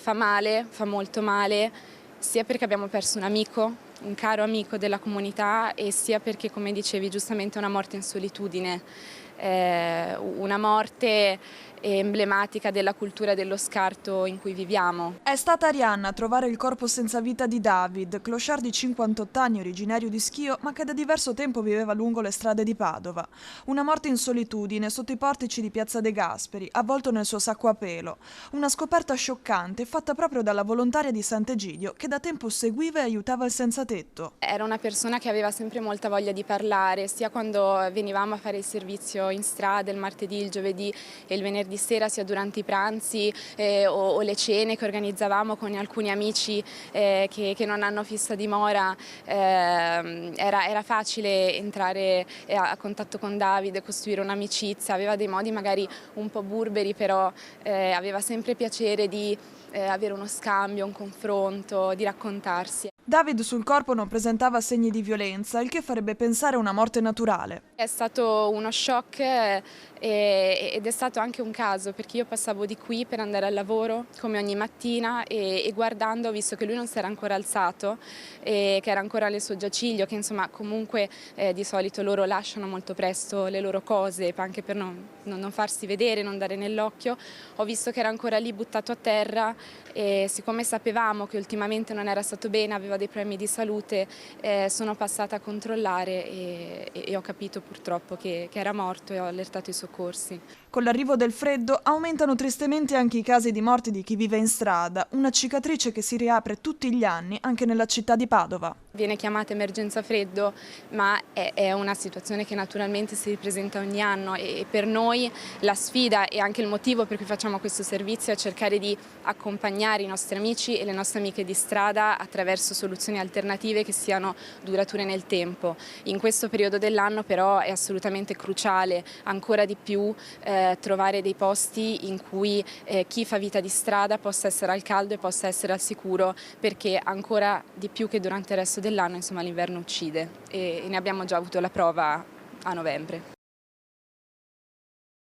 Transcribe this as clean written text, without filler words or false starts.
Fa male, fa molto male, sia perché abbiamo perso un amico, un caro amico della comunità, e sia perché, come dicevi giustamente, è una morte in solitudine, una morte emblematica della cultura dello scarto in cui viviamo. È stata Arianna a trovare il corpo senza vita di David, clochard di 58 anni, originario di Schio, ma che da diverso tempo viveva lungo le strade di Padova. Una morte in solitudine sotto i portici di Piazza De Gasperi, avvolto nel suo sacco a pelo. Una scoperta scioccante fatta proprio dalla volontaria di Sant'Egidio, che da tempo seguiva e aiutava il senza tetto. Era una persona che aveva sempre molta voglia di parlare, sia quando venivamo a fare il servizio in strada il martedì, il giovedì e il venerdì sera, sia durante i pranzi o le cene che organizzavamo con alcuni amici che non hanno fissa dimora. Era facile entrare a contatto con Davide, costruire un'amicizia, aveva dei modi magari un po' burberi, però aveva sempre piacere di avere uno scambio, un confronto, di raccontarsi. David sul corpo non presentava segni di violenza, il che farebbe pensare a una morte naturale. È stato uno shock ed è stato anche un caso, perché io passavo di qui per andare al lavoro come ogni mattina e guardando ho visto che lui non si era ancora alzato, che era ancora alle sue giaciglio, che insomma comunque di solito loro lasciano molto presto le loro cose anche per non farsi vedere, non dare nell'occhio. Ho visto che era ancora lì buttato a terra e siccome sapevamo che ultimamente non era stato bene, aveva dei problemi di salute, sono passata a controllare e ho capito purtroppo che era morto e ho allertato i soccorsi. Con l'arrivo del freddo aumentano tristemente anche i casi di morte di chi vive in strada, una cicatrice che si riapre tutti gli anni anche nella città di Padova. Viene chiamata emergenza freddo, ma è una situazione che naturalmente si ripresenta ogni anno e per noi la sfida e anche il motivo per cui facciamo questo servizio è cercare di accompagnare i nostri amici e le nostre amiche di strada attraverso soluzioni alternative che siano durature nel tempo. In questo periodo dell'anno però è assolutamente cruciale ancora di più trovare dei posti in cui chi fa vita di strada possa essere al caldo e possa essere al sicuro, perché ancora di più che durante il resto dell'anno, insomma, l'inverno uccide e ne abbiamo già avuto la prova a novembre.